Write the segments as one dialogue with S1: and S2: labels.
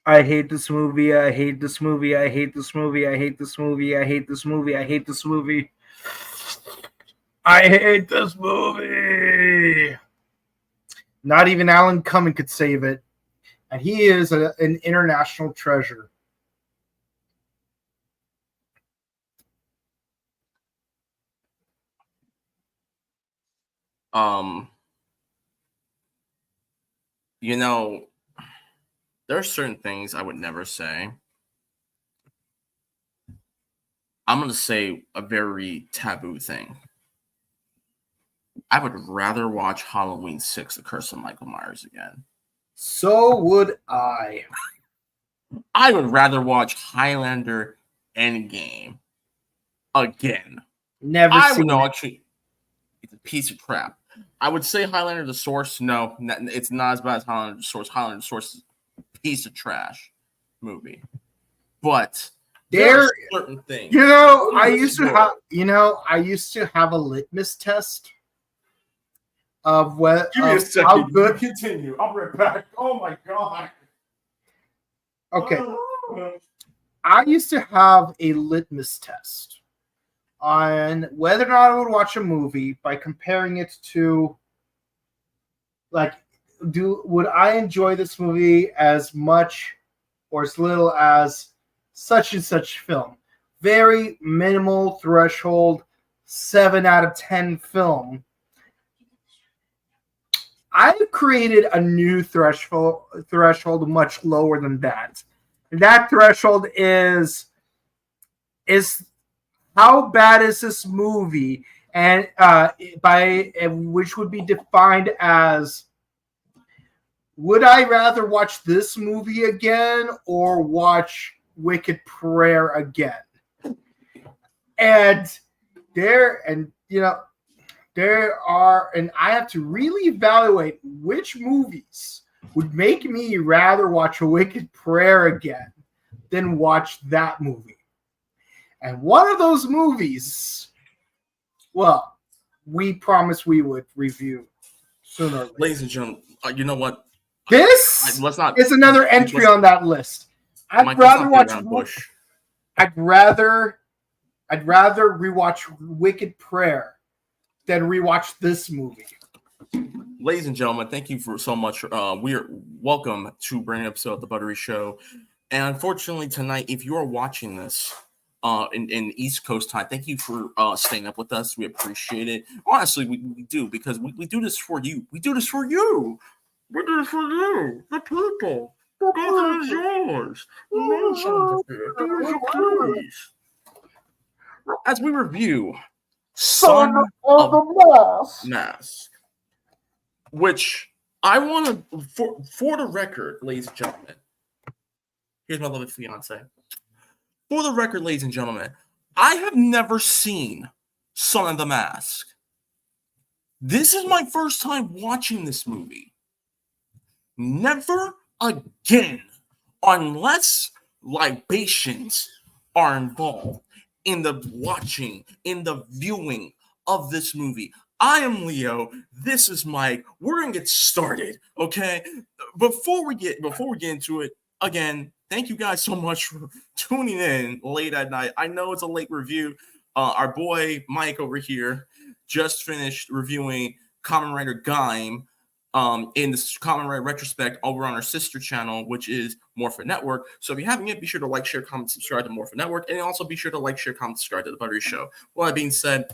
S1: I hate this movie. I hate this movie. I hate this movie. I hate this movie. I hate this movie. I hate this movie. I hate this movie. Not even Alan Cumming could save it. And he is an international treasure.
S2: You know, there are certain things I would never say. I'm going to say a very taboo thing. I would rather watch Halloween 6, The Curse of Michael Myers again.
S1: So would I.
S2: I would rather watch Highlander Endgame again.
S1: Never seen it.
S2: Actually, it's a piece of crap. I would say Highlander the Source. No, it's not as bad as Highlander the Source. Highlander the Source is a piece of trash movie. But there are certain things.
S1: I used to have a litmus test of what.
S2: Give me a second. How good? Continue. I'll be right back. Oh my god.
S1: Okay. I used to have a litmus test on whether or not I would watch a movie by comparing it to, like, would I enjoy this movie as much or as little as such and such film. Very minimal threshold, 7 out of 10 film. I've created a new threshold much lower than that. And that threshold is how bad is this movie, and which would be defined as, would I rather watch this movie again or watch Wicked Prayer again? And I have to really evaluate which movies would make me rather watch A Wicked Prayer again than watch that movie. And one of those movies, well, we promised we would review sooner or later.
S2: Ladies and gentlemen, you know what?
S1: This is another entry on that list. I'd rather rewatch Wicked Prayer than rewatch this movie.
S2: Ladies and gentlemen, thank you for so much. We're welcome to brand new episode of the Buttery Show. And unfortunately tonight, if you are watching this in East Coast time, thank you for staying up with us. We appreciate it. Honestly, we do, because we do this for you. We do this for you. We do this for you, the people. This is yours. As we review Son of the Mask, which I want to, for the record, ladies and gentlemen, here's my lovely fiance. For the record, ladies and gentlemen, I have never seen Son of the Mask. This is my first time watching this movie. Never again, unless libations are involved in the watching, in the viewing of this movie. I am Leo. This is Mike. We're gonna get started, okay? Before we get into it, again, thank you guys so much for tuning in late at night. I know it's a late review. Our boy Mike over here just finished reviewing Kamen Rider Gaim in the Kamen Rider retrospect over on our sister channel, which is Morphin Network. So if you haven't yet, be sure to like, share, comment, subscribe to Morphin Network, and also be sure to like, share, comment, subscribe to the Buttery Show. Well, that being said,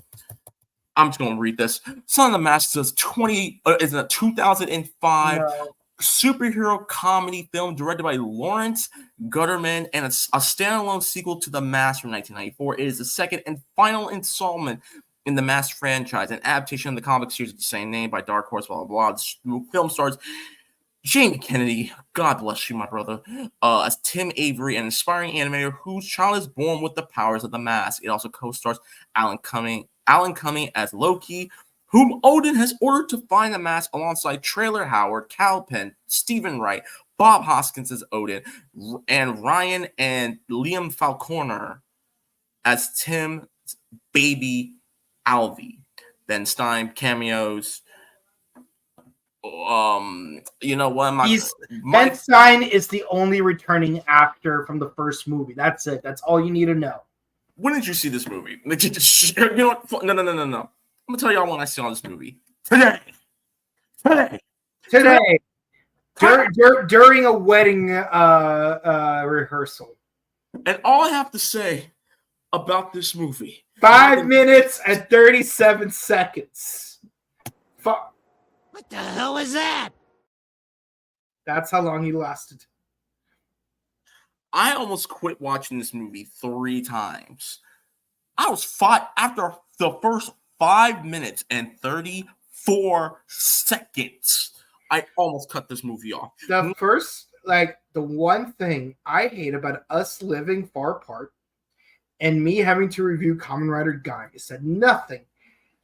S2: I'm just going to read this. Son of the Mask is a 2005 superhero comedy film directed by Lawrence Gutterman and a standalone sequel to The Mask from 1994. It is the second and final installment in the Mask franchise, an adaptation of the comic series of the same name by Dark Horse, blah, blah, blah. The film stars Jamie Kennedy, God bless you, my brother, as Tim Avery, an inspiring animator whose child is born with the powers of the Mask. It also co-stars Alan Cumming as Loki, whom Odin has ordered to find the Mask, alongside Trailer Howard, Cal Penn, Stephen Wright, Bob Hoskins as Odin, and Ryan and Liam Falconer as Tim's baby Alvy. Ben Stein cameos. You know what?
S1: Ben Stein is the only returning actor from the first movie. That's it. That's all you need to know.
S2: When did you see this movie? You know what? No. I'm gonna tell y'all when I saw this movie. Today.
S1: During a wedding rehearsal.
S2: And all I have to say about this movie:
S1: 5 minutes and 37 seconds.
S3: What the hell is that?
S1: That's how long he lasted.
S2: I almost quit watching this movie 3 times. After the first 5 minutes and 34 seconds. I almost cut this movie off.
S1: The one thing I hate about us living far apart and me having to review Kamen Rider Guy is that nothing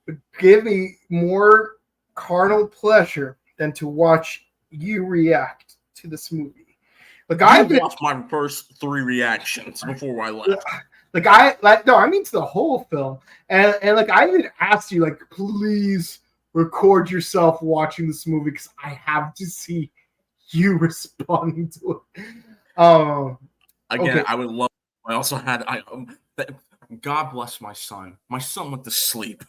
S1: would give me more carnal pleasure than to watch you react to this movie.
S2: I watched my first 3 reactions before I left.
S1: I mean to the whole film. And I even asked you, please record yourself watching this movie because I have to see you responding to it.
S2: Again,
S1: okay.
S2: I would love. I also had. God bless my son. My son went to sleep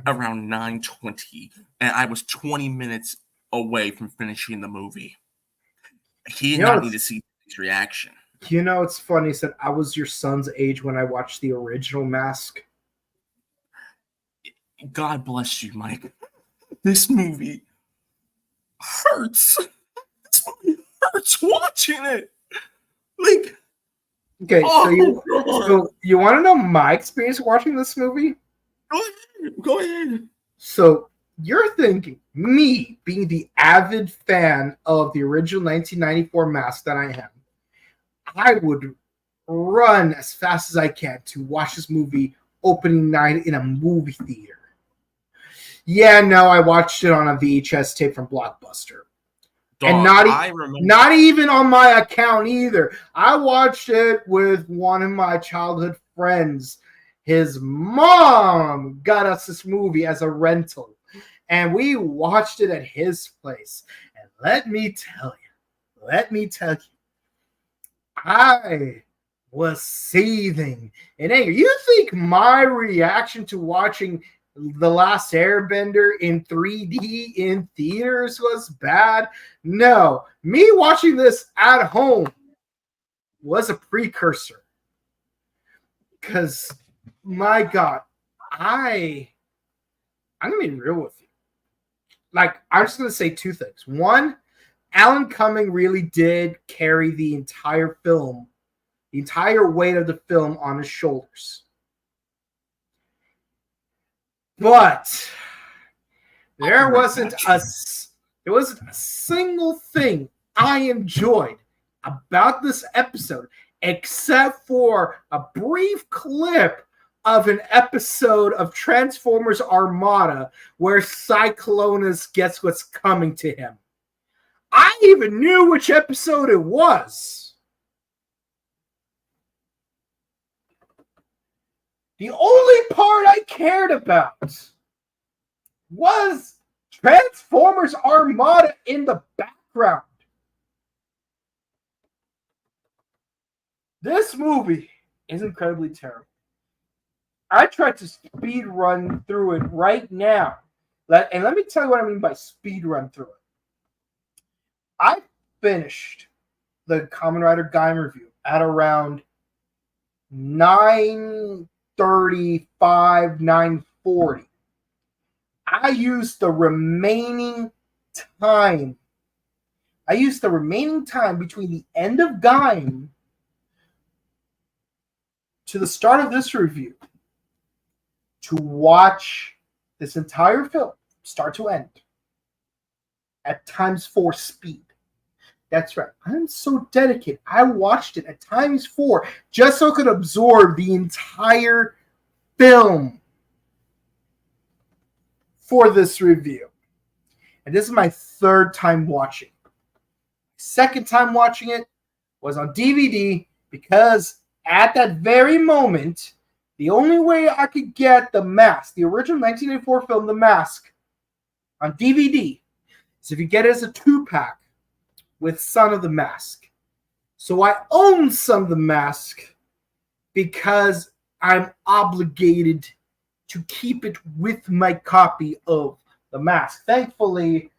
S2: around 9:20, and I was 20 minutes away from finishing the movie. He did not need to see his reaction.
S1: You know, it's funny. Said I was your son's age when I watched the original Mask.
S2: God bless you, Mike. This movie hurts. This movie hurts watching it.
S1: Okay, so you want to know my experience watching this movie?
S2: Go ahead.
S1: So you're thinking, me being the avid fan of the original 1994 Mask that I am, I would run as fast as I can to watch this movie opening night in a movie theater. Yeah, no, I watched it on a VHS tape from Blockbuster.
S2: Dog,
S1: and not even on my account either. I watched it with one of my childhood friends. His mom got us this movie as a rental, and we watched it at his place. And let me tell you, I was seething in anger. You think my reaction to watching The Last Airbender in 3D in theaters was bad? No. Me watching this at home was a precursor. Because, my God, I'm going to be real with you. I'm just going to say 2 things. One, Alan Cumming really did carry the entire film, the entire weight of the film on his shoulders. But there wasn't a single thing I enjoyed about this episode except for a brief clip of an episode of Transformers Armada where Cyclonus gets what's coming to him. I even knew which episode it was. The only part I cared about was Transformers Armada in the background. This movie is incredibly terrible. I tried to speed run through it right now. And let me tell you what I mean by speed run through it. I finished the Kamen Rider Gaim review at around 9:35, 9:40. I used the remaining time. Between the end of Gaim to the start of this review to watch this entire film, start to end, at ×4 speed. That's right. I'm so dedicated. I watched it at ×4 just so I could absorb the entire film for this review. And this is my 3rd time watching. Second time watching it was on DVD because at that very moment, the only way I could get The Mask, the original 1984 film The Mask, on DVD, So if you get it as a 2-pack with Son of the Mask. So I own Son of the Mask because I'm obligated to keep it with my copy of The Mask. Thankfully,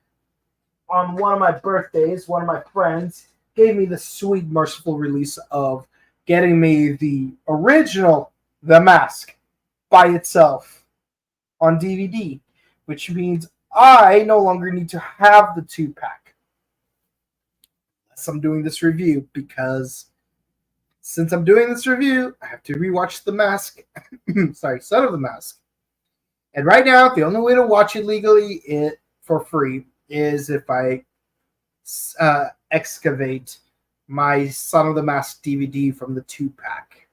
S1: on one of my birthdays, one of my friends gave me the sweet, merciful release of getting me the original The Mask by itself on DVD, which means I no longer need to have the 2-pack. Unless I'm doing this review, because since I'm doing this review, I have to rewatch The Mask. Sorry, Son of the Mask. And right now, the only way to watch it legally for free is if I excavate my Son of the Mask DVD from the 2-pack.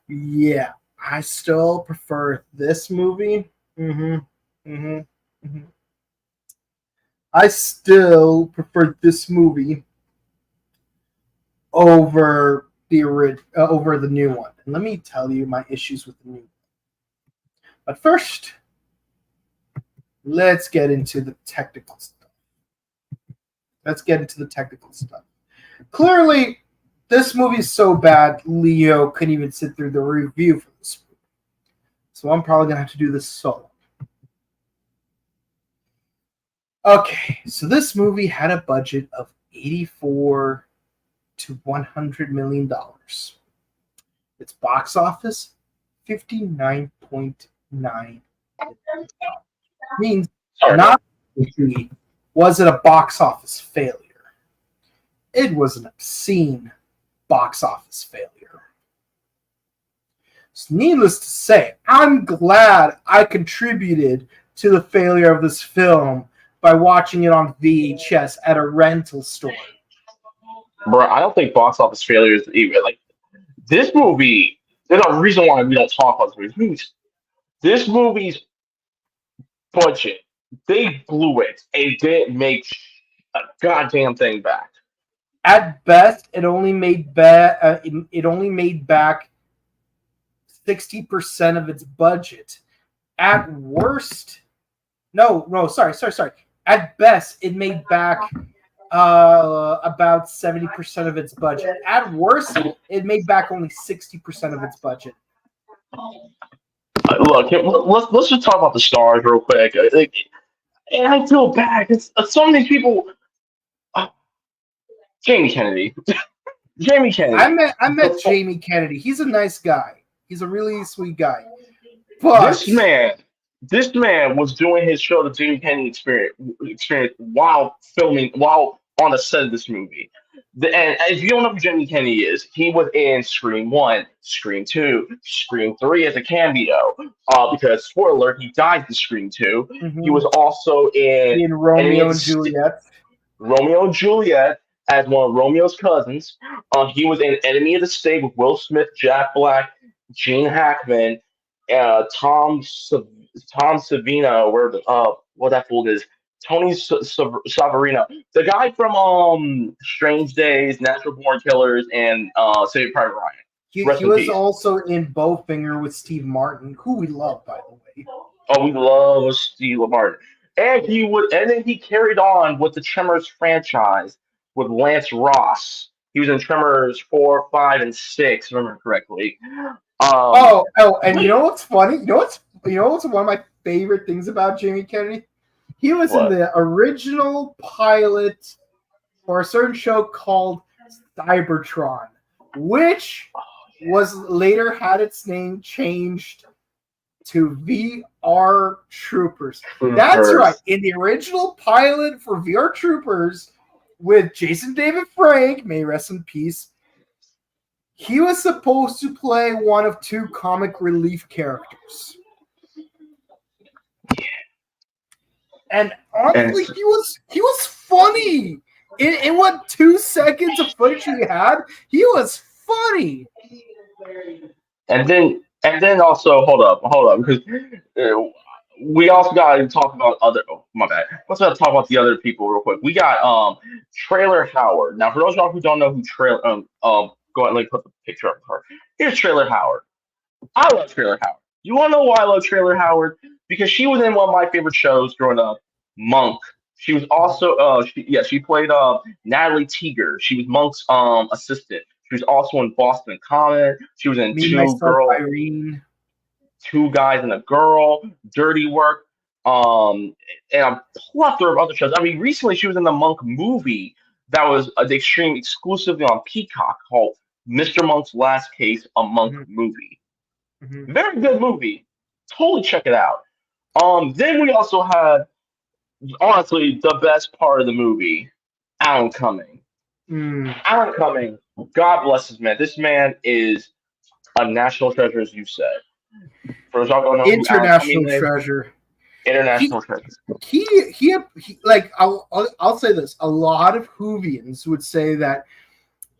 S1: Yeah, I still prefer this movie. I still prefer this movie over the new one. And let me tell you my issues with the new one. But first, let's get into the technical stuff. Clearly, this movie is so bad, Leo couldn't even sit through the review for this movie. So I'm probably going to have to do this solo. Okay, so this movie had a budget of $84 to $100 million. Its box office, 59.9. Means not only was it a box office failure, it was an obscene box office failure. So needless to say, I'm glad I contributed to the failure of this film by watching it on VHS at a rental store.
S4: Bro, I don't think box office failures even like this movie. There's a reason why we don't talk about this movie. This movie's budget, they blew it and didn't make a goddamn thing back.
S1: At best, it only made back 60% of its budget. At worst, sorry. At best, it made back about 70% of its budget. At worst, it made back only 60% of its budget.
S4: Look, let's just talk about the stars real quick. Like, and I feel bad because some of these people. Jamie Kennedy. Jamie Kennedy.
S1: I met Jamie Kennedy. He's a nice guy. He's a really sweet guy. But
S4: this man was doing his show, the Jamie Kennedy experience while filming, while on the set of this movie. And if you don't know who Jamie Kennedy is, he was in Scream 1, Scream 2, Scream 3 as a cameo. Because, spoiler alert, he died in Scream 2.
S1: Mm-hmm.
S4: He was also in
S1: Romeo and Juliet.
S4: Romeo and Juliet as one of Romeo's cousins. He was in Enemy of the State with Will Smith, Jack Black, Gene Hackman, Tom Savino, what that fool is, Tony Savarino, the guy from Strange Days, Natural Born Killers, and Saving Private Ryan.
S1: He was also in Bowfinger with Steve Martin, who we love, by the way.
S4: Oh, we love Steve Martin. And then he carried on with the Tremors franchise with Lance Ross. He was in Tremors 4, 5, and 6, if I remember correctly.
S1: And you know what's funny? You know what's one of my favorite things about Jamie Kennedy? He was in the original pilot for a certain show called Cybertron, which was later had its name changed to VR Troopers. That's right. In the original pilot for VR Troopers with Jason David Frank, may he rest in peace, he was supposed to play one of two comic relief characters. And honestly, he was funny. In what 2 seconds of footage he had, he was funny.
S4: And then also hold up, because we also got to talk about other. Oh, my bad. Let's talk about the other people real quick. We got Trailer Howard. Now, for those of y'all who don't know who Trailer, go ahead and let me put the picture up for her. Here's Trailer Howard. I love Trailer Howard. You want to know why I love Trailer Howard? Because she was in one of my favorite shows growing up, Monk, She was also she played Natalie Teeger. She was Monk's assistant. She was also in Boston Common. She was in
S1: Me, myself, Irene.
S4: Two guys and a girl, Dirty Work, and a plethora of other shows. I mean, recently she was in the Monk movie that was the stream exclusively on Peacock called Mr. Monk's Last Case, a Monk
S1: Hmm.
S4: movie.
S1: Hmm.
S4: Very good movie. Totally check it out. Then we also had honestly the best part of the movie, Alan Cumming.
S1: Mm.
S4: Alan Cumming, God bless his man. This man is a national treasure, as you said. For those who don't know who Alan
S1: International
S4: Cumming is,
S1: treasure.
S4: international
S1: He
S4: treasure.
S1: he like I'll say this. A lot of Whovians would say that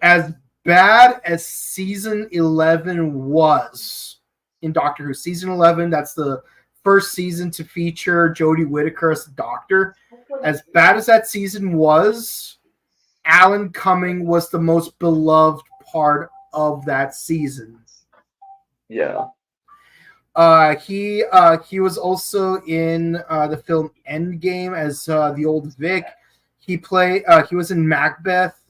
S1: as bad as season 11 was in Doctor Who, season 11, that's the first season to feature Jodie Whittaker as the Doctor. As bad as that season was, Alan Cumming was the most beloved part of that season.
S4: Yeah.
S1: He was also in the film Endgame as the old Vic. He was in Macbeth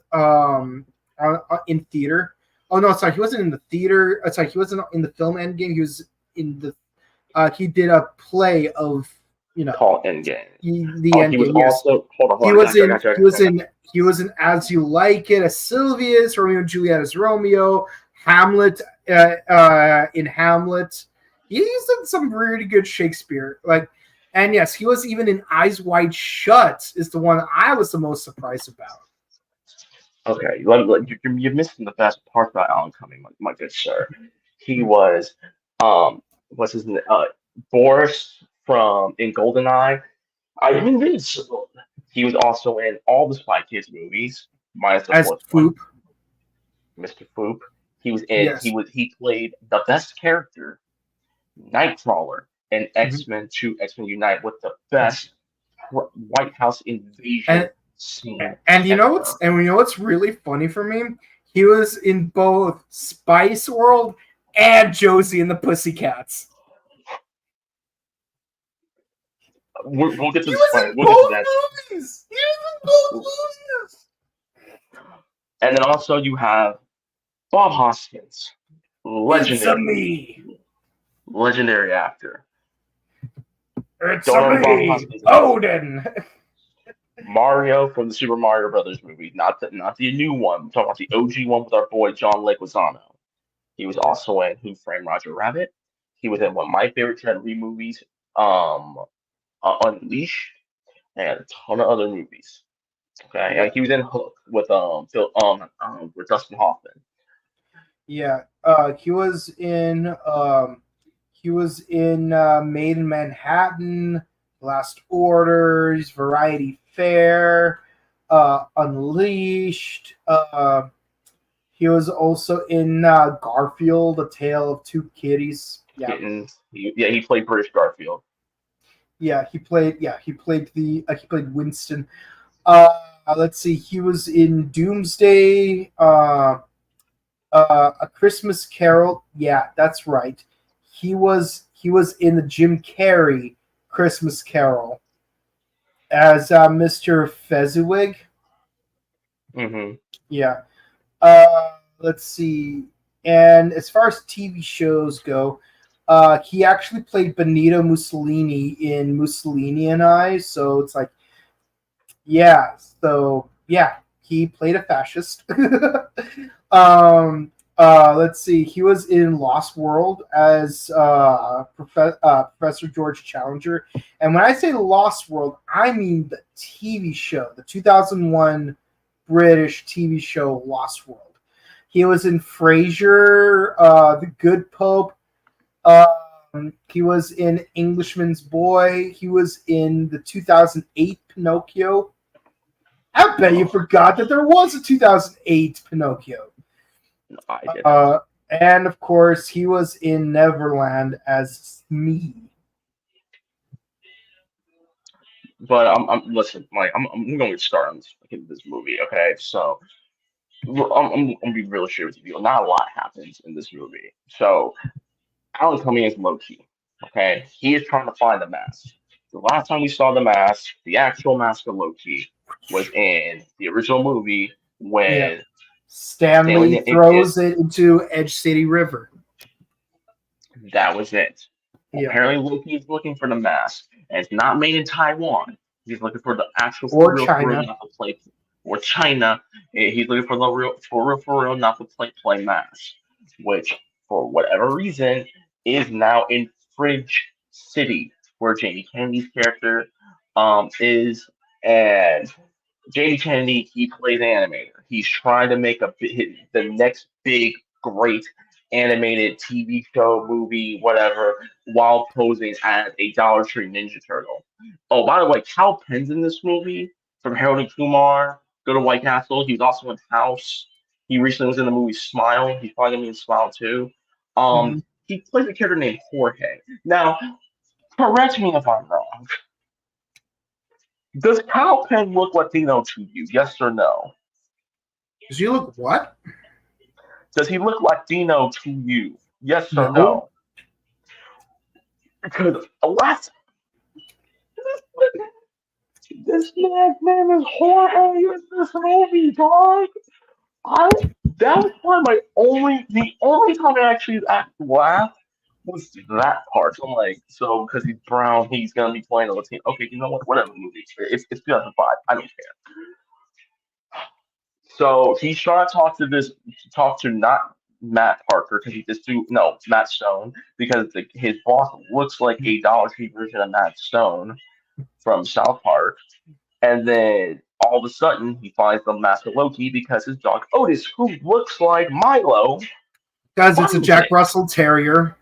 S1: in theater. Oh no, sorry, he wasn't in the theater. Sorry, he wasn't in the film Endgame. He was in the. He did a play of
S4: Call Endgame.
S1: the
S4: Oh,
S1: Endgame.
S4: he was
S1: Yes.
S4: also hold on.
S1: He
S4: I
S1: was
S4: got you, I
S1: in.
S4: got you, I
S1: He was
S4: got you.
S1: in. He was in As You Like It as Sylvius, Romeo and Juliet as Romeo, Hamlet in Hamlet. He's done some really good Shakespeare. And yes, he was even in Eyes Wide Shut. Is the one I was the most surprised about.
S4: Okay, you're missing the best part about Alan Cumming, my good sir. He
S1: Hmm.
S4: was what's his name? Boris from in GoldenEye. I'm invincible. He was also in all the Spy Kids movies, minus the
S1: As
S4: fourth one,
S1: Foop,
S4: Mr. Foop.
S1: yes.
S4: He played the best character, Nightcrawler, in
S1: Mhm.
S4: X-Men 2, X-Men Unite, with the best White House invasion
S1: And
S4: scene
S1: and
S4: ever.
S1: you know what's really funny for me? He was in both Spice World and Josie and the Pussycats.
S4: We'll get to
S1: He
S4: this
S1: was
S4: point.
S1: in
S4: We'll get to that.
S1: both movies. He was in both movies.
S4: And then also you have Bob Hoskins,
S1: It's a
S4: legendary,
S1: me.
S4: legendary actor.
S1: It's
S4: Don't
S1: a
S4: know who Bob
S1: me,
S4: Hoskins is.
S1: Odin.
S4: Mario from the Super Mario Brothers movie, not the new one. I'm talking about the OG one with our boy John Leguizamo. He was
S1: Yeah.
S4: also in Who Framed Roger Rabbit. He was in one of my favorite Ted Lee movies, um, Unleashed, and a ton of other movies. Okay, and
S1: Yeah.
S4: he was in Hook with with Dustin Hoffman.
S1: Yeah. He was in Made in Manhattan, Last Orders, Variety Fair, Unleashed. He was also in Garfield, A Tale of Two Kitties. Yeah.
S4: Kittens. He played British Garfield.
S1: Yeah, he played Winston. Uh, let's see. He was in Doomsday, A Christmas Carol. Yeah, that's right. He was in the Jim Carrey Christmas Carol as Mr. Fezziwig.
S4: Hmm.
S1: Yeah. Let's see. And as far as TV shows go, he actually played Benito Mussolini in Mussolini and I. So it's like, yeah. So yeah, he played a fascist. Let's see. He was in Lost World as Professor George Challenger. And when I say Lost World, I mean the TV show, the 2001 British TV show Lost World. He was in Frasier, The Good Pope. He was in Englishman's Boy. He was in the 2008 Pinocchio. I bet you forgot that there was a 2008 Pinocchio.
S4: I did.
S1: And of course, he was in Neverland as me.
S4: But I'm listen, Mike. I'm going to start on this movie. Okay, so I'm gonna be real sure with you. Not a lot happens in this movie. So Alan Cumming is Loki. Okay, he is trying to find the mask. The last time we saw the mask, the actual mask of Loki, was in the original movie
S1: Yeah.
S4: when
S1: Stanley
S4: Stanley
S1: throws
S4: Ypkiss.
S1: it into Edge City River.
S4: That was it.
S1: Yeah.
S4: Apparently, Loki is looking for the mask, and it's not made in Taiwan. He's looking for the actual
S1: Or
S4: for real,
S1: China.
S4: not the play, or China. He's looking for the for real, not the play mask, which, for whatever reason, is now in Fridge City, where Jamie Kennedy's character is, and Jamie Kennedy, he plays animator. He's trying to make the next big, great animated TV show, movie, whatever, while posing as a Dollar Tree Ninja Turtle. Oh, by the way, Cal Penn's in this movie from Harold and Kumar. Go to White Castle. He was also in House. He recently was in the movie Smile. He's probably gonna be in Smile too.
S1: Mhm.
S4: He plays a character named Jorge. Now, correct me if I'm wrong. Does Kyle Penn look Latino to you? Yes or no?
S1: Does he look what?
S4: Does he look Latino to you? Yes or
S1: No.
S4: no? Because last this man's name is Jorge in this movie, dog. I that was probably the only time I actually laughed was that part. I'm like, so because he's brown, he's gonna be playing a Latino. Okay, you know what? Whatever movie. It's 2005. I don't care. So he's trying to talk to not Matt Parker because he just do no Matt Stone because his boss looks like a Dollar Tree version of Matt Stone from South Park, and then all of a sudden he finds the Master Loki because his dog Otis, who looks like Milo,
S1: Guys, it's a
S4: finds
S1: Jack
S4: it.
S1: Russell Terrier.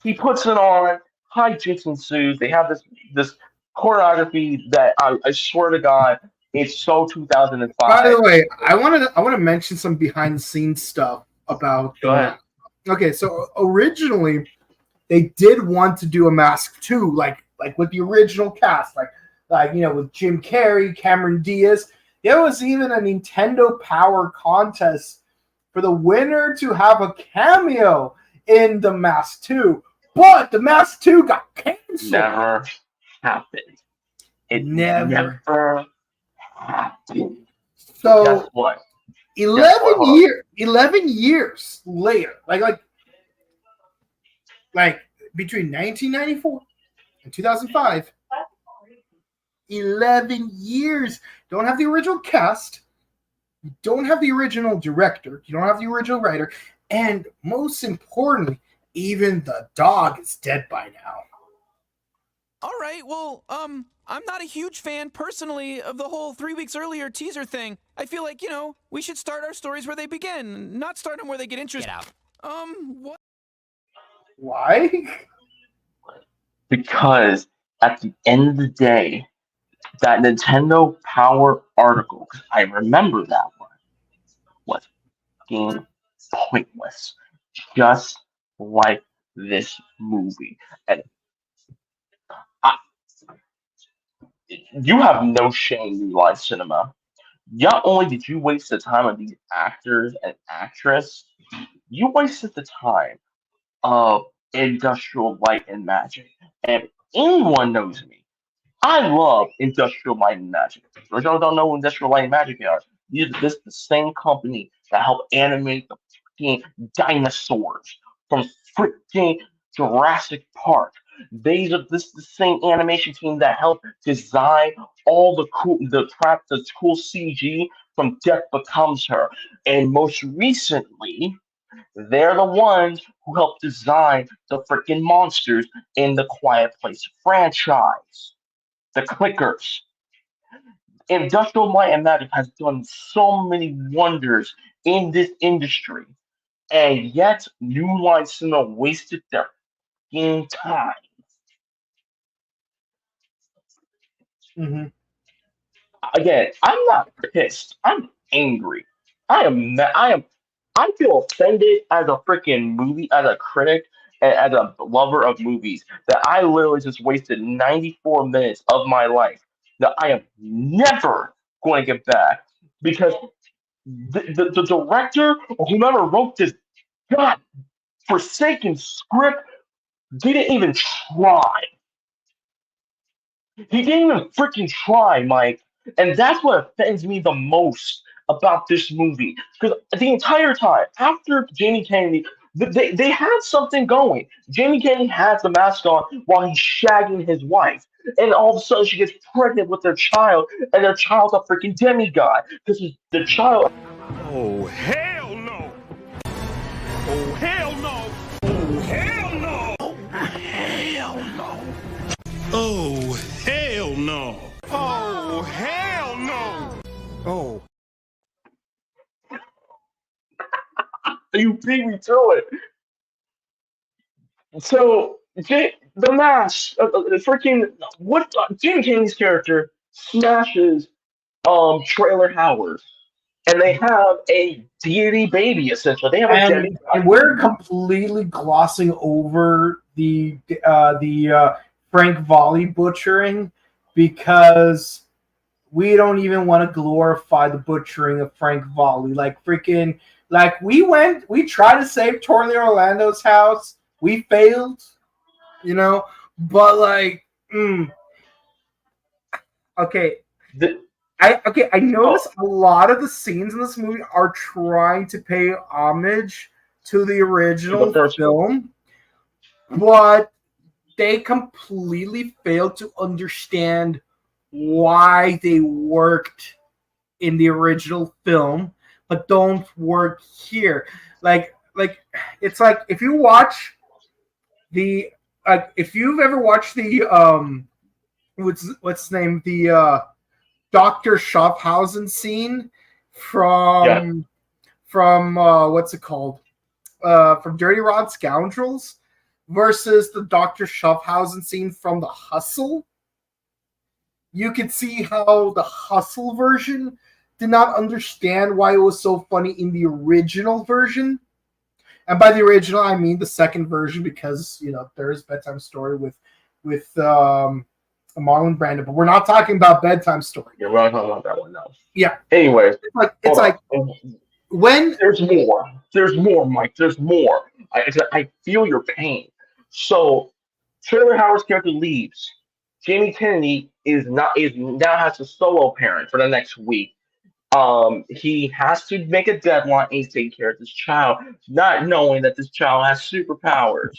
S4: He puts it on. Hijinks ensues. They have this choreography that I swear to God, it's so
S1: By
S4: 2005.
S1: the way, I want to mention some behind the scenes stuff about the
S4: Go ahead.
S1: mask. Okay, so originally they did want to do a Mask 2, like with the original cast, with Jim Carrey, Cameron Diaz. There was even a Nintendo Power contest for the winner to have a cameo in the Mask 2, but the Mask 2 got canceled.
S4: Never happened. It
S1: Never.
S4: never happened.
S1: So
S4: Guess what?
S1: 11
S4: Hold on.
S1: 11 years later, like between 1994 and 2005, 11 years. Don't have the original cast. You don't have the original director. You don't have the original writer. And most importantly, even the dog is dead by now.
S3: All right, well, I'm not a huge fan personally of the whole 3 weeks earlier teaser thing. I feel like, we should start our stories where they begin, not start them where they get interested. Get out. What?
S1: Why?
S4: Because at the end of the day, that Nintendo Power article, 'cause I remember that one, was fucking pointless. Just like this movie. And I, you have no shame in live cinema. Not only did you waste the time of these actors and actress, you wasted the time of Industrial Light and Magic. And anyone knows me. I love Industrial Light and Magic. For those who don't know who Industrial Light and Magic are, this is the same company that helped animate the freaking dinosaurs from freaking Jurassic Park. This is the same animation team that helped design all the cool CG from Death Becomes Her. And most recently, they're the ones who helped design the freaking monsters in the Quiet Place franchise. The clickers. Industrial Might and Magic has done so many wonders in this industry, and yet New Line Cinema wasted their fucking time.
S1: Mm-hmm.
S4: Again, I'm not pissed. I'm angry. I feel offended as a freaking movie, as a critic, and as a lover of movies that I literally just wasted 94 minutes of my life that I am never going to get back because the director or whomever wrote this god forsaken script didn't even try. He didn't even freaking try, Mike. And that's what offends me the most about this movie. Because the entire time, after Jamie Kennedy, they had something going. Jamie Kennedy has the mask on while he's shagging his wife. And all of a sudden, she gets pregnant with their child, and their child's a freaking demigod. Because the child.
S5: Oh, hell no! Oh, hell no! Oh, hell no! Oh, hell no! Oh, hell no! Oh, hell no! Oh.
S4: You beat me to it. So, the mask, freaking. What? Jamie Kennedy's character smashes Trailer Howard. And they have a deity baby, essentially. They have a
S1: And
S4: demigod.
S1: we're completely glossing over the Frank Volley butchering because we don't even want to glorify the butchering of Frank Volley. Like freaking, like we tried to save Torley Orlando's house, we failed, but like, okay. I notice a lot of the scenes in this movie are trying to pay homage to the original film, but they completely failed to understand why they worked in the original film, but don't work here. Like it's like if you watch the if you've ever watched the what's his name, the Dr. Schaffhausen scene from what's it called? From Dirty Rod Scoundrels versus the Dr. Schaffhausen scene from The Hustle. You could see how the Hustle version did not understand why it was so funny in the original version. And by the original, I mean the second version because, there's Bedtime Story with Marlon Brando, but we're not talking about Bedtime Story.
S4: Yeah, we're not talking about that one now.
S1: Yeah.
S4: Anyways,
S1: it's like when
S4: there's more, Mike. There's more. I feel your pain. So, Trailer Howard's character leaves. Jamie Kennedy is now has a solo parent for the next week. He has to make a deadline and he's taking care of this child, not knowing that this child has superpowers.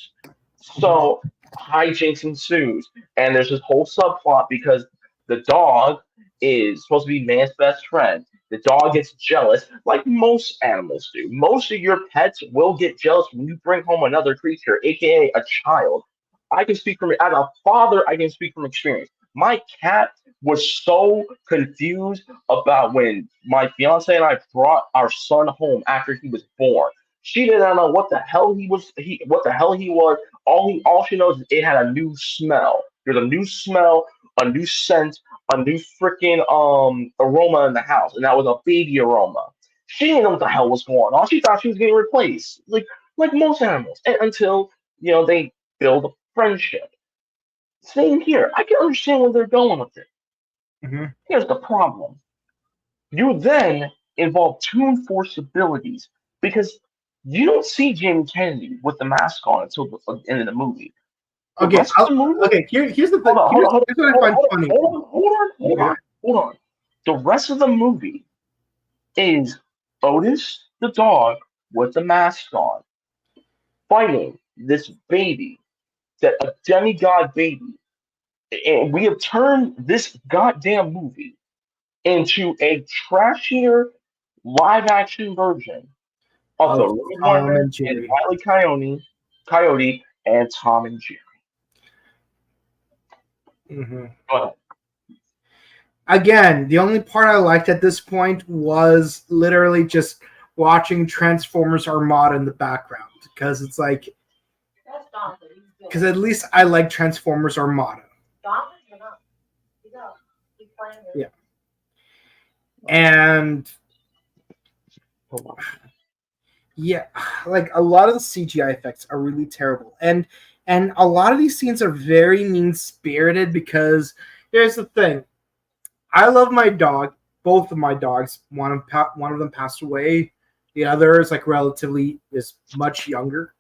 S4: So hijinks ensues, and there's this whole subplot because the dog is supposed to be man's best friend. The dog gets jealous, like most animals do. Most of your pets will get jealous when you bring home another creature, aka a child. I can speak from as a father. I can speak from experience. My cat was so confused about when my fiance and I brought our son home after he was born. She did not know what the hell he was. What the hell he was. All she knows is it had a new smell. There's a new smell, a new scent, a new freaking aroma in the house, and that was a baby aroma. She didn't know what the hell was going on. She thought she was getting replaced, like most animals, until they build a friendship. Same here. I can understand where they're going with it.
S1: Mm-hmm.
S4: Here's the problem. You then involve two enforced abilities because you don't see Jamie Kennedy with the mask on until the end of the movie.
S1: Okay, here's the thing. Here's what I find funny.
S4: Hold on. The rest of the movie is Otis, the dog, with the mask on, fighting this baby, a demigod baby. And we have turned this goddamn movie into a trashier live action version of the Roadrunner and Wile E. Coyote and Tom and Jerry.
S1: Mm-hmm.
S4: Go ahead.
S1: Again, the only part I liked at this point was literally just watching Transformers Armada in the background because it's like, because at least I like Transformers Armada. Yeah. And yeah, like a lot of the CGI effects are really terrible, and a lot of these scenes are very mean-spirited because here's the thing: I love my dog, both of my dogs. One of them passed away. The other is like relatively is much younger.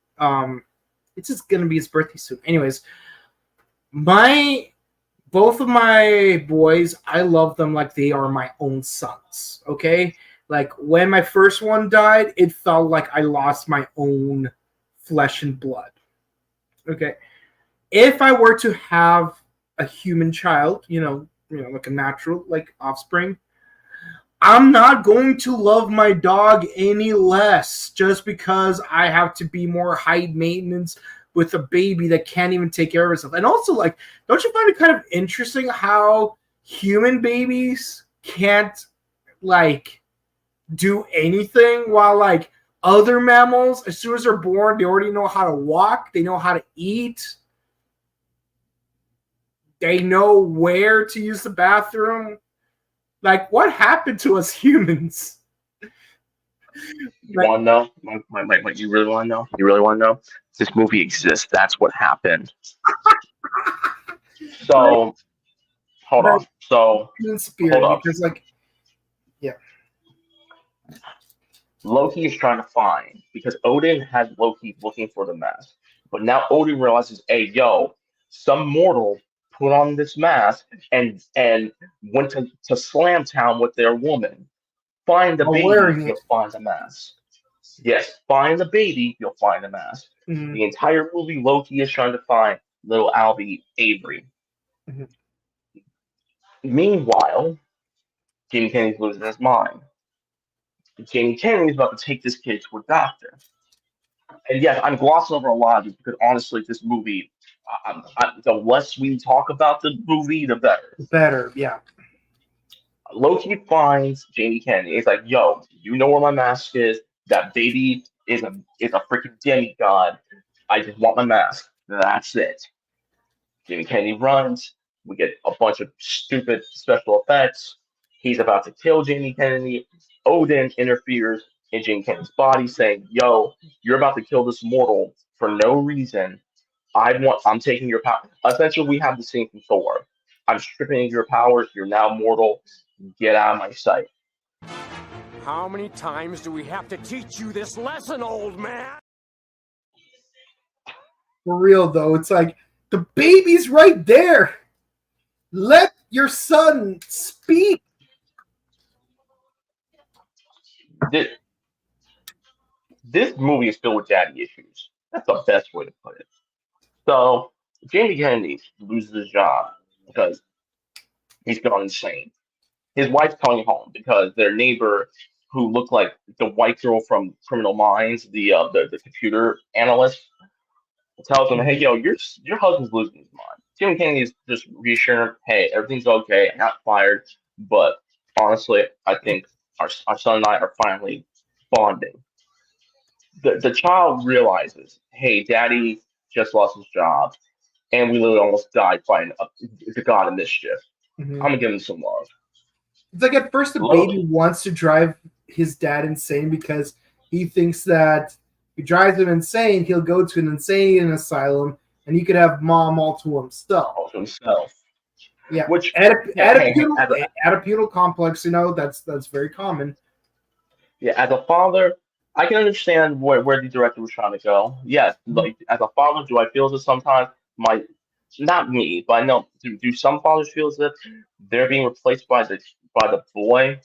S1: It's just gonna be his birthday soon. Anyways, my both of my boys, I love them like they are my own sons. Okay, like when my first one died, it felt like I lost my own flesh and blood. Okay, if I were to have a human child, like a natural like offspring, I'm not going to love my dog any less just because I have to be more high maintenance with a baby that can't even take care of herself. And also, like, don't you find it kind of interesting how human babies can't, like, do anything while, like, other mammals, as soon as they're born, they already know how to walk, they know how to eat, they know where to use the bathroom. Like, what happened to us humans?
S4: You want to know? What you really want to know? You really want to know? This movie exists. That's what happened. So, hold on. So,
S1: In spirit,
S4: hold up.
S1: because, like, yeah.
S4: Loki is trying to find, because Odin has Loki looking for the mask. But now Odin realizes, hey, yo, some mortal put on this mask and went to Slam Town with their woman. Find the
S1: While
S4: baby,
S1: wearing it.
S4: you'll find the mask. Yes, find the baby, you'll find the mask.
S1: Mhm.
S4: The entire movie, Loki is trying to find little Albie Avery.
S1: Mhm.
S4: Meanwhile, Jamie Kennedy's losing his mind. Jamie Kennedy's about to take this kid to a doctor. And yes, I'm glossing over a lot of this because honestly, this movie, the less we talk about the movie, the better.
S1: Better, yeah.
S4: Loki finds Jamie Kennedy. He's like, "Yo, you know where my mask is? That baby is a freaking demigod. I just want my mask. That's it." Jamie Kennedy runs. We get a bunch of stupid special effects. He's about to kill Jamie Kennedy. Odin interferes in Jamie Kennedy's body, saying, "Yo, you're about to kill this mortal for no reason. I'm taking your power." Essentially, we have the scene from Thor. I'm stripping your powers. You're now mortal. Get out of my sight.
S5: How many times do we have to teach you this lesson, old man?
S1: For real, though, it's like, the baby's right there. Let your son speak.
S4: This movie is filled with daddy issues. That's the best way to put it. So, Jamie Kennedy loses his job because he's gone insane. His wife's coming home because their neighbor, who looked like the white girl from Criminal Minds, the computer analyst, tells him, "Hey, yo, your husband's losing his mind." Jim Kennedy is just reassuring, "Hey, everything's okay. I got fired, but honestly, I think our son and I are finally bonding." The child realizes, "Hey, Daddy just lost his job, and we literally almost died fighting the god of mischief.
S1: Mhm.
S4: I'm gonna give him some love."
S1: It's like, at first the
S4: Loki.
S1: baby wants to drive his dad insane because he thinks that if he drives him insane, he'll go to an insane asylum and he could have mom all to himself.
S4: All to himself.
S1: Yeah,
S4: Which
S1: Oedipal complex, that's very common.
S4: Yeah, as a father, I can understand where the director was trying to go. Yes, like as a father, do I feel this sometimes? Not me, but I know do some fathers feel as if they're being replaced by the boy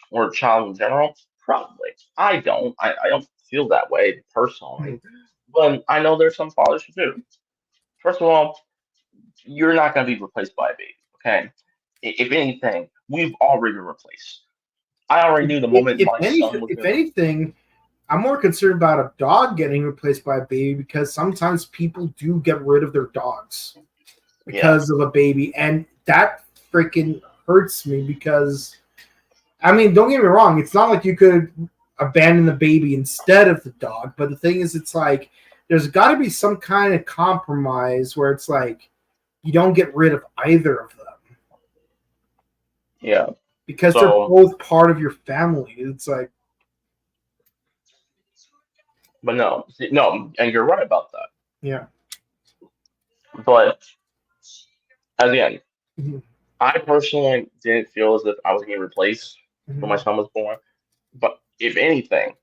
S4: or child in general? Probably. I don't. I don't feel that way personally, but I know there's some fathers who do. First of all, you're not going to be replaced by a baby. Okay. If anything, we've already been replaced. I already knew the moment my son was
S1: If
S4: going to.
S1: anything, I'm more concerned about a dog getting replaced by a baby because sometimes people do get rid of their dogs because of a baby, and that freaking hurts me because, I mean, don't get me wrong, it's not like you could abandon the baby instead of the dog, but the thing is, it's like there's got to be some kind of compromise where it's like you don't get rid of either of them.
S4: Yeah.
S1: Because they're both part of your family. It's like,
S4: but no, and you're right about that.
S1: Yeah.
S4: But again,
S1: Mhm.
S4: I personally didn't feel as if I was getting replaced when my son was born. But if anything,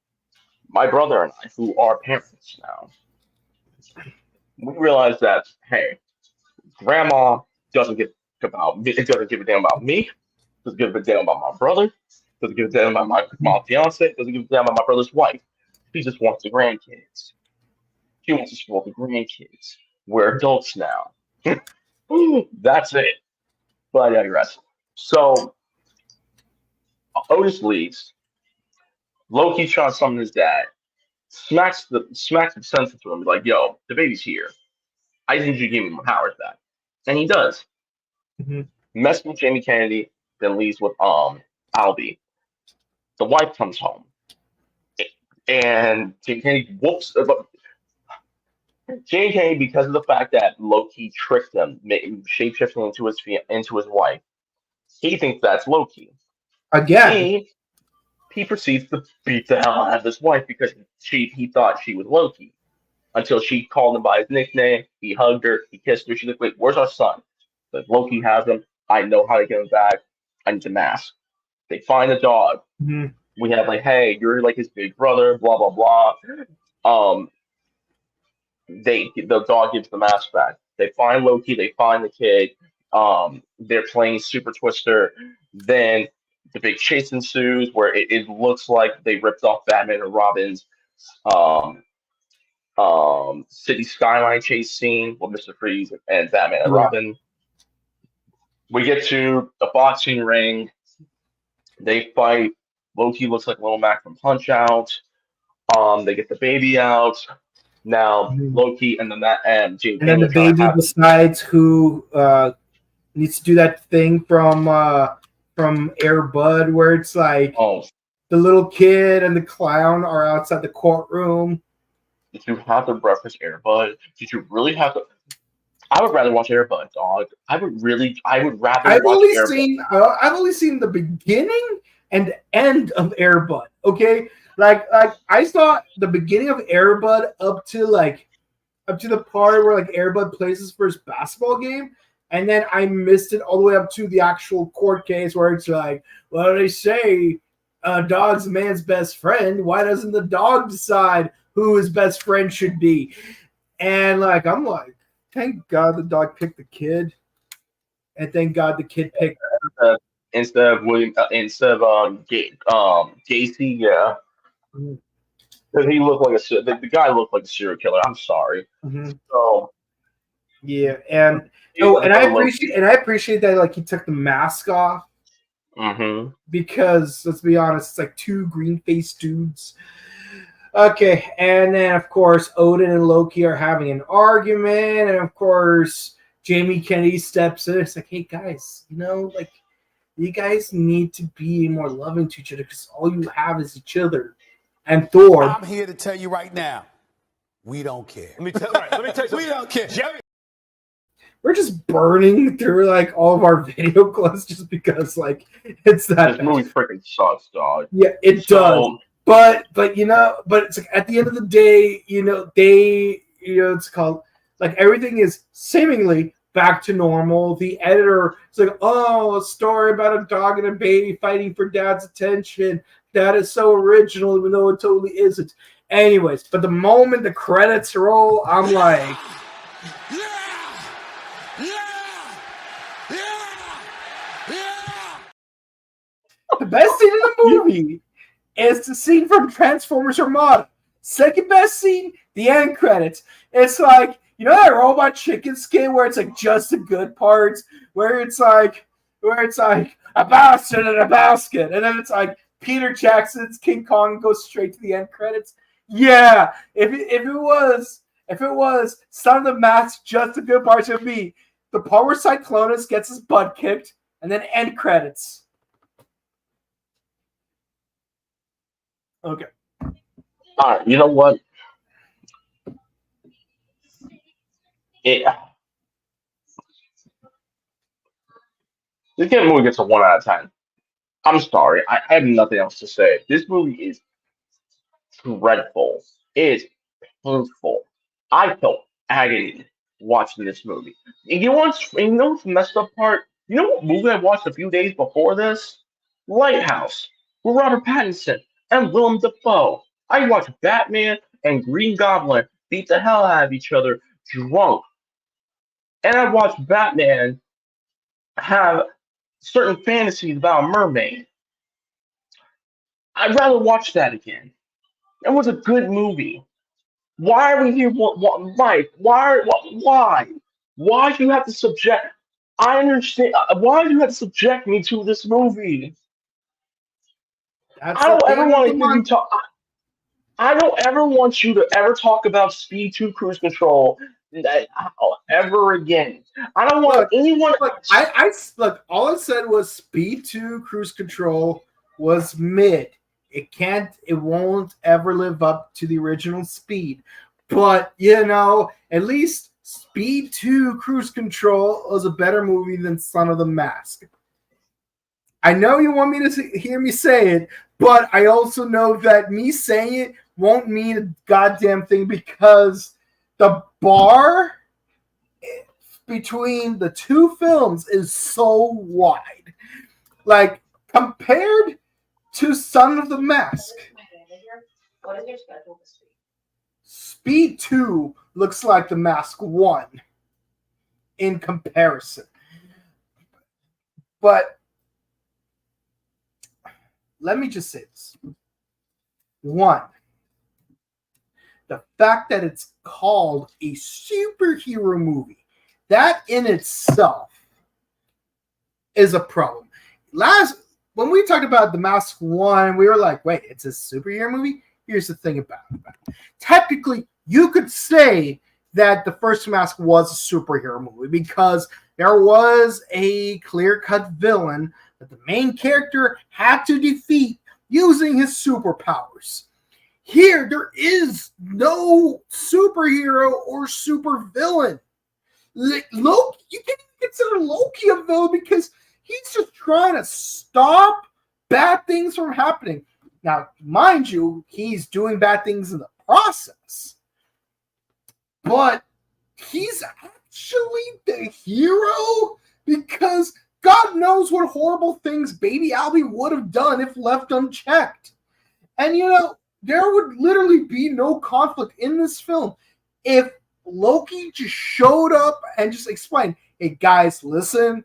S4: my brother and I, who are parents now, we realized that, hey, grandma doesn't get about me. It doesn't give a damn about me. Doesn't give a damn about my brother. Doesn't give a damn about my fiance. Doesn't give a damn about my brother's wife. She just wants the grandkids. She wants to spoil the grandkids. We're adults now. That's it. But I digress. So Otis leaves. Loki tries to summon his dad. Smacks the sense into him. Like, yo, the baby's here. I need you to give me my powers back. And he does.
S1: Mhm.
S4: Messes with Jamie Kennedy, then leaves with Albie. The wife comes home. And Jamie Kennedy whoops Jamie Kennedy, because of the fact that Loki tricked him, shapeshifting into his wife, he thinks that's Loki.
S1: Again.
S4: He proceeds to beat the hell out of his wife because he thought she was Loki. Until she called him by his nickname, he hugged her, he kissed her. She's like, "Wait, where's our son?" Like, Loki has him. I know how to get him back. I need the mask. They find the dog.
S1: Mhm.
S4: We have like, hey, you're like his big brother, blah blah blah. The dog gives the mask back. They find Loki. They find the kid. They're playing Super Twister. Then the big chase ensues, where it looks like they ripped off Batman and Robin's um, city skyline chase scene with Mr. Freeze and Batman and
S1: Yeah.
S4: Robin. We get to the boxing ring. They fight. Loki looks like Little Mac from Punch Out. They get the baby out. Now
S1: Mhm.
S4: Loki and Jamie
S1: And then
S4: Kennedy
S1: the
S4: are trying to
S1: baby
S4: have.
S1: decides who needs to do that thing from Air Bud, where it's like
S4: Oh,
S1: the little kid and the clown are outside the courtroom.
S4: did you have to reference Airbud? Did you really have to? I would rather watch Airbud, dog. I would rather watch Airbud.
S1: I've only seen the beginning and end of Air Bud. Okay, like I saw the beginning of Air Bud up to the part where like Air Bud plays his first basketball game, and then I missed it all the way up to the actual court case where it's like, well, they say a dog's a man's best friend. Why doesn't the dog decide who his best friend should be? And like I'm like, thank God the dog picked the kid, and thank God the kid picked.
S4: Uh, instead of Gacy, yeah,
S1: Mhm.
S4: 'cause he looked like the guy looked like a serial killer. I'm sorry.
S1: Mhm.
S4: So
S1: Yeah, and
S4: he was
S1: and
S4: so
S1: I appreciate that like he took the mask off
S4: Mm-hmm.
S1: because let's be honest, it's like two green faced dudes. Okay, and then of course Odin and Loki are having an argument, and of course Jamie Kennedy steps in. It's like, hey guys, like you guys need to be more loving to each other because all you have is each other. And Thor.
S6: I'm here to tell you right now, we don't care.
S5: Let me tell you something.
S6: We don't care.
S5: Jerry.
S1: We're just burning through like all of our video clips just because like it's that
S4: This movie freaking sucks, dog.
S1: Yeah, it does. But it's like at the end of the day, it's called like everything is seemingly back to normal. The editor is like, oh, a story about a dog and a baby fighting for dad's attention. That is so original, even though it totally isn't. Anyways, but the moment the credits roll, I'm like, the best scene in the movie is the scene from Transformers Armada. Second best scene, the end credits. It's like, that Robot Chicken skin where it's like just the good parts, where it's like a bastard and a basket, and then it's like Peter Jackson's King Kong goes straight to the end credits. Yeah, if it was Son of the Mask, just the good parts, it would be the part where Cyclonus gets his butt kicked, and then end credits. Okay.
S4: All right, you know what? This movie gets a 1 out of 10. I'm sorry, I have nothing else to say. This movie is dreadful. It is painful. I felt agony watching this movie. And what's the messed up part? You know what movie I watched a few days before this? Lighthouse, with Robert Pattinson and Willem Dafoe. I watched Batman and Green Goblin beat the hell out of each other drunk. And I watched Batman have certain fantasies about a mermaid, I'd rather watch that again. It was a good movie. Why are we here? Mike? Why? Why do you have to subject? I understand. Why do you have to subject me to this movie?
S1: That's
S4: I
S1: the
S4: don't ever
S1: theme of
S4: want
S1: the
S4: to hear you
S1: month.
S4: talk. I don't ever want you to ever talk about Speed 2 Cruise Control ever again. I don't want
S1: Look,
S4: anyone.
S1: look. All I said was Speed 2 Cruise Control was mid. It won't ever live up to the original Speed. But at least Speed 2 Cruise Control was a better movie than Son of the Mask. I know you want me to hear me say it, but I also know that me saying it won't mean a goddamn thing because the bar between the two films is so wide. Like, compared to Son of the Mask,
S7: What is your schedule this week?
S1: Speed 2 looks like The Mask 1 in comparison. But let me just say this. One, the fact that it's called a superhero movie, that in itself is a problem. When we talked about The Mask 1, we were like, wait, it's a superhero movie? Here's the thing about it. Technically, you could say that the first Mask was a superhero movie because there was a clear-cut villain that the main character had to defeat using his superpowers. Here, there is no superhero or supervillain. Loki, you can't consider Loki a villain because he's just trying to stop bad things from happening. Now, mind you, he's doing bad things in the process. But he's actually the hero because God knows what horrible things Baby Albie would have done if left unchecked. And there would literally be no conflict in this film if Loki just showed up and just explained, hey guys, listen,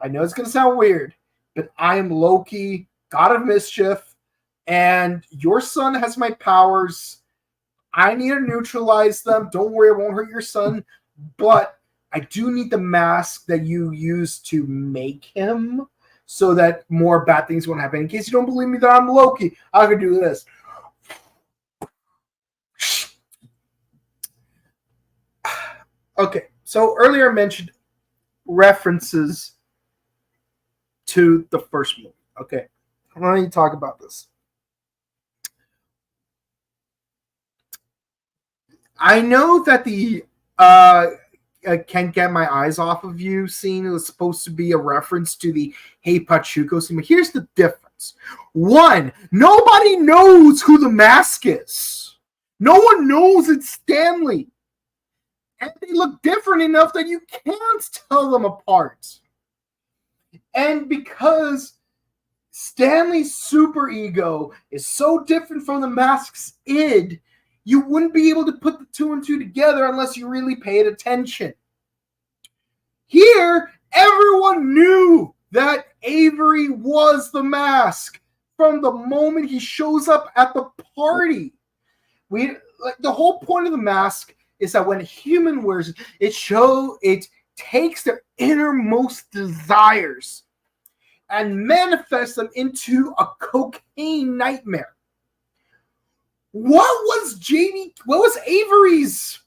S1: I know it's going to sound weird, but I am Loki, God of Mischief, and your son has my powers. I need to neutralize them. Don't worry, it won't hurt your son, but I do need the mask that you use to make him so that more bad things won't happen. In case you don't believe me that I'm Loki, I can do this. Okay, so earlier I mentioned references to the first movie. Okay, let me talk about this. I know that the Can't Get My Eyes Off of You scene was supposed to be a reference to the Hey Pachuco scene, but here's the difference. One, nobody knows who the mask is. No one knows it's Stanley. And they look different enough that you can't tell them apart. And because Stanley's superego is so different from the mask's id, you wouldn't be able to put the two and two together unless you really paid attention. Here, everyone knew that Avery was the mask from the moment he shows up at the party. The whole point of the mask is that when a human wears it, it takes their innermost desires and manifests them into a cocaine nightmare. What was Avery's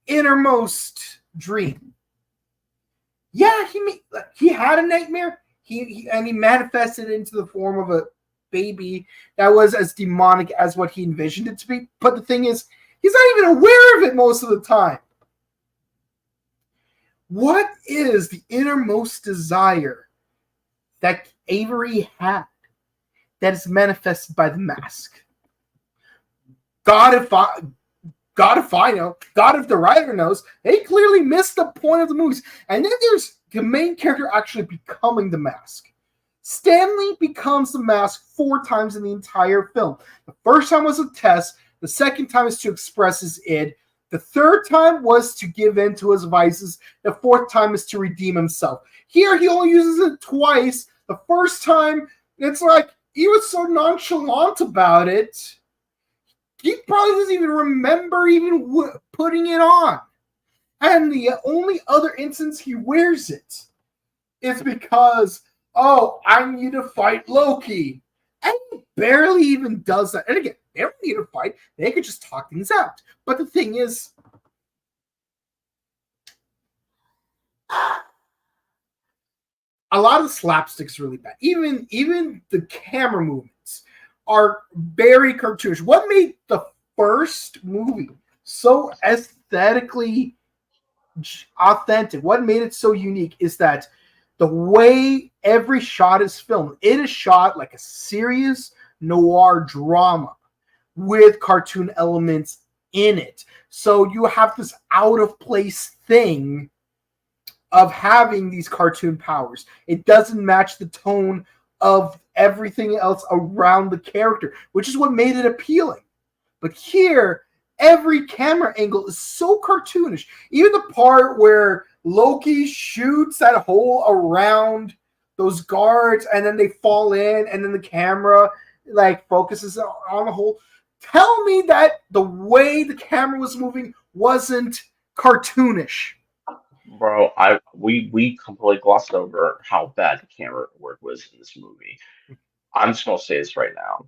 S1: innermost dream? Yeah, he had a nightmare. He manifested it into the form of a baby that was as demonic as what he envisioned it to be. But the thing is, he's not even aware of it most of the time. What is the innermost desire that Avery had that is manifested by the mask? God, if I know, God, if the writer knows, they clearly missed the point of the movies. And then there's the main character actually becoming the mask. Stanley becomes the mask 4 times in the entire film. The first time was a test. The second time is to express his id. The third time was to give in to his vices. The fourth time is to redeem himself. Here, he only uses it twice. The first time, it's like he was so nonchalant about it. He probably doesn't even remember even putting it on. And the only other instance he wears it is because, oh, I need to fight Loki. And he barely even does that. And again, they don't need to fight. They could just talk things out. But the thing is, a lot of the slapstick's really bad. Even the camera movements are very cartoonish. What made the first movie so aesthetically authentic, what made it so unique, is that the way every shot is filmed, it is shot like a serious noir drama with cartoon elements in it. So you have this out of place thing of having these cartoon powers. It doesn't match the tone of everything else around the character, which is what made it appealing. But here, every camera angle is so cartoonish. Even the part where Loki shoots that hole around those guards and then they fall in and then the camera like focuses on the hole. Tell me that the way the camera was moving wasn't cartoonish.
S4: Bro, we completely glossed over how bad the camera work was in this movie. I'm just gonna say this right now.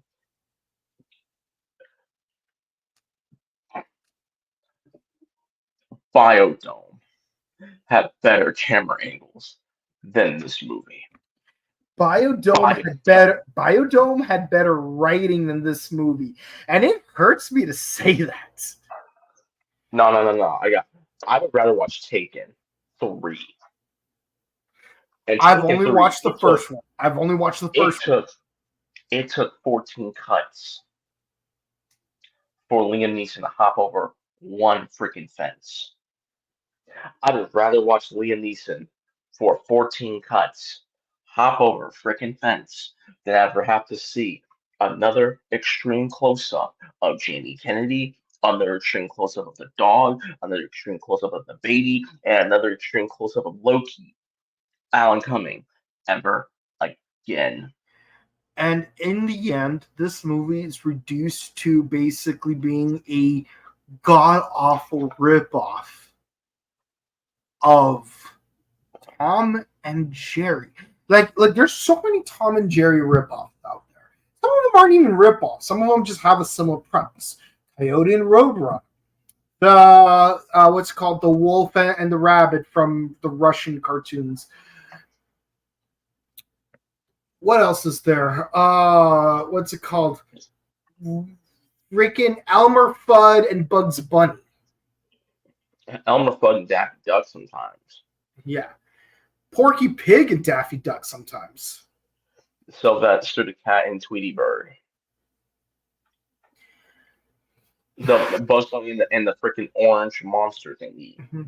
S4: Biodome had better camera angles than this movie.
S1: Biodome had better writing than this movie. And it hurts me to say that.
S4: No. I would rather watch Taken 3. And
S1: I've
S4: Taken
S1: only
S4: 3,
S1: watched the first one. I've only watched the first one.
S4: It took 14 cuts for Liam Neeson to hop over one freaking fence. I would rather watch Liam Neeson for 14 cuts hop over a freaking fence than ever have to see another extreme close-up of Jamie Kennedy, another extreme close-up of the dog, another extreme close-up of the baby, and another extreme close-up of Loki, Alan Cumming, ever again.
S1: And in the end, this movie is reduced to basically being a god-awful ripoff of Tom and Jerry. Like there's so many Tom and Jerry ripoffs out there. Some of them aren't even ripoffs. Some of them just have a similar premise. Coyote and Roadrunner. The what's called the Wolf and the Rabbit from the Russian cartoons. What else is there? What's it called? Freaking Elmer Fudd and Bugs Bunny.
S4: Elmer Fudd and Daffy Duck sometimes.
S1: Yeah. Porky Pig and Daffy Duck sometimes.
S4: Sylvester the Cat and Tweety Bird. The Bugs Bunny and the freaking orange monster thingy.
S1: Mm-hmm.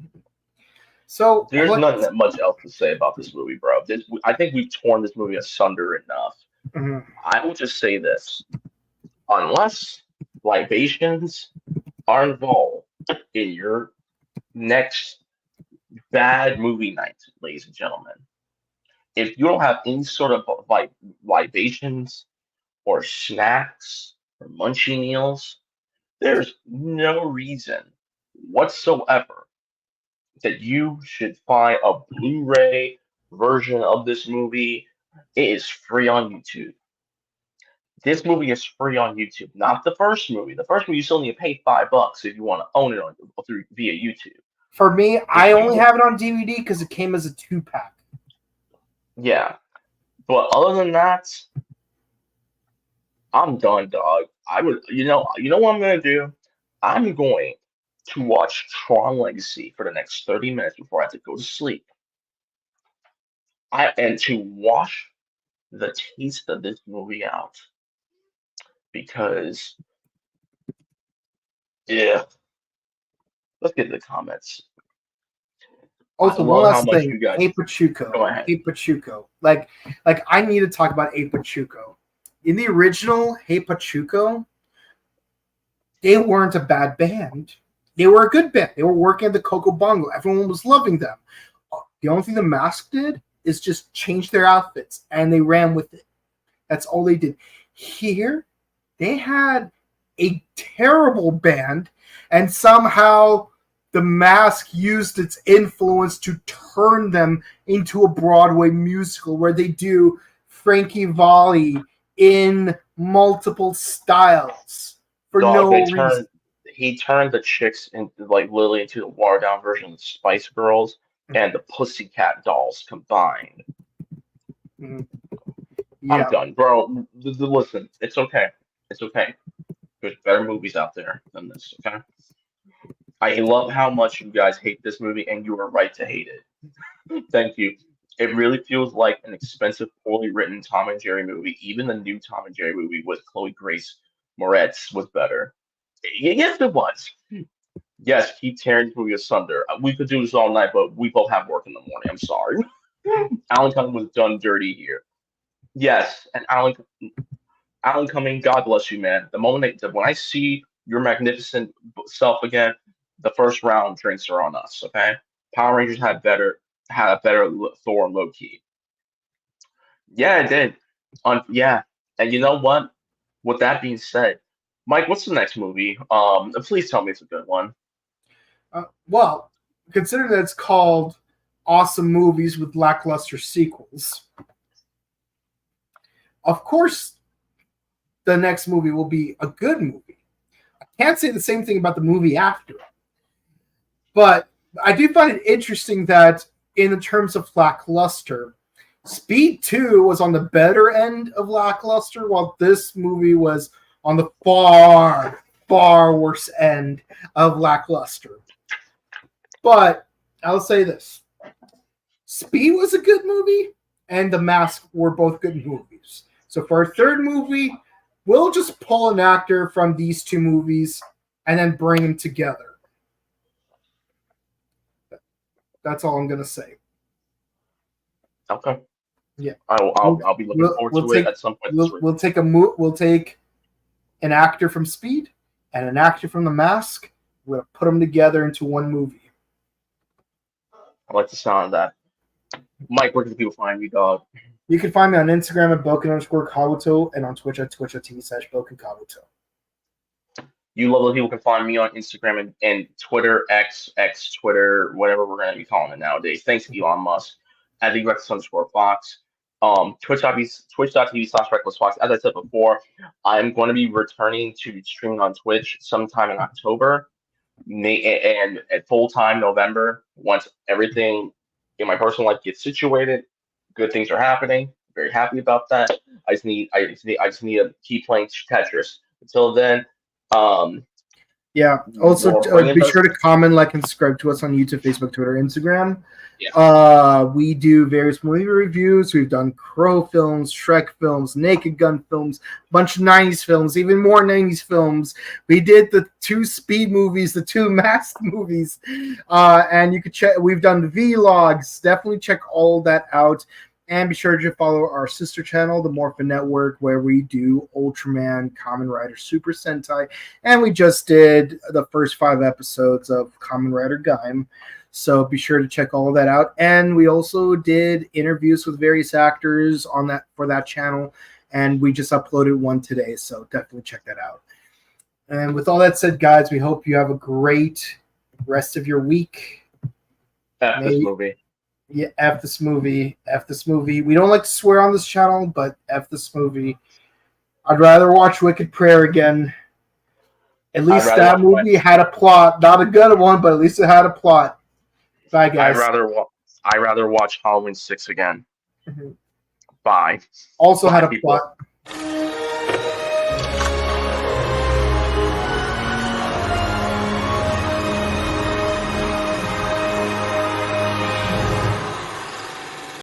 S1: So
S4: there's not that much else to say about this movie, bro. I think we've torn this movie asunder enough.
S1: Mm-hmm.
S4: I will just say this: unless libations are involved in your next bad movie night, ladies and gentlemen, if you don't have any sort of libations or snacks or munchie meals, there's no reason whatsoever that you should find a Blu-ray version of this movie. It is free on YouTube. This movie is free on YouTube, not the first movie. The first movie you still need to pay $5 if you want to own it via YouTube.
S1: For me, I only have it on DVD because it came as a 2-pack.
S4: Yeah, but other than that, I'm done, dog. I would, you know what I'm gonna do? I'm going to watch Tron Legacy for the next 30 minutes before I have to go to sleep. And to wash the taste of this movie out. Because, yeah. Let's get to the comments.
S1: Also, one last thing. Hey
S4: Pachuco. Go ahead.
S1: Hey Pachuco. Like I need to talk about Hey Pachuco. In the original Hey Pachuco, they weren't a bad band. They were a good band. They were working at the Coco Bongo. Everyone was loving them. The only thing the Mask did is just change their outfits, and they ran with it. That's all they did. Here, they had a terrible band, and somehow the Mask used its influence to turn them into a Broadway musical where they do Frankie Valli in multiple styles for no reason.
S4: He turned the chicks literally into the watered down version of the Spice Girls and the Pussycat Dolls combined.
S1: Yeah.
S4: I'm done, bro. Listen, it's okay. It's okay. There's better movies out there than this, okay? I love how much you guys hate this movie, and you are right to hate it. Thank you. It really feels like an expensive, poorly written Tom and Jerry movie. Even the new Tom and Jerry movie with Chloe Grace Moretz was better. Yes, it was. Yes, keep tearing this movie asunder. We could do this all night, but we both have work in the morning. I'm sorry. Alan Cumming was done dirty here. Yes, and Alan Cumming, God bless you, man. The moment when I see your magnificent self again, the first round drinks are on us. Okay, Power Rangers had a better Thor and Loki. Yeah, it did. Yeah, and you know what? With that being said, Mike, what's the next movie? Please tell me it's a good one.
S1: Well, consider that it's called Awesome Movies with Lackluster Sequels. Of course, the next movie will be a good movie. I can't say the same thing about the movie after it. But I do find it interesting that in the terms of lackluster, Speed 2 was on the better end of lackluster, while this movie was on the far, far worse end of lackluster. But I'll say this. Speed was a good movie, and The Mask were both good movies. So for our third movie, we'll just pull an actor from these two movies and then bring them together. That's all I'm going to say.
S4: Okay.
S1: Yeah.
S4: I'll be looking forward to it at some point.
S1: We'll take an actor from Speed and an actor from The Mask. We're going to put them together into one movie.
S4: I like the sound of that. Mike, where can people find you, dog?
S1: You can find me on Instagram at Boken_Kabuto and on Twitch at twitch.tv/BokenKabuto.
S4: You lovely people can find me on Instagram and Twitter, X, Twitter, whatever we're going to be calling it nowadays. Thanks, Elon Musk. At the Rex_Fox. Twitch.tv/RecklessFox. As I said before, I'm going to be returning to streaming on Twitch sometime in October and at full time November. Once everything in my personal life gets situated, good things are happening. Very happy about that. I just need to keep playing Tetris. Until then,
S1: yeah. Also, be sure to comment, like, and subscribe to us on YouTube, Facebook, Twitter, Instagram.
S4: Yeah.
S1: We do various movie reviews. We've done Crow films, Shrek films, Naked Gun films, a bunch of 90s films, even more 90s films. We did the 2 Speed movies, the 2 Mask movies. And you could check, we've done vlogs. Definitely check all that out. And be sure to follow our sister channel, the Morphin Network, where we do Ultraman, Kamen Rider, Super Sentai. And we just did the first 5 episodes of Kamen Rider Gaim. So be sure to check all of that out. And we also did interviews with various actors on that for that channel. And we just uploaded one today. So definitely check that out. And with all that said, guys, we hope you have a great rest of your week.
S4: This movie.
S1: Yeah, F this movie. F this movie. We don't like to swear on this channel, but F this movie. I'd rather watch Wicked Prayer again. At least that movie had a plot. Not a good one, but at least it had a plot. Bye, guys.
S4: I'd rather watch Halloween 6 again. Bye.
S1: Also had a plot.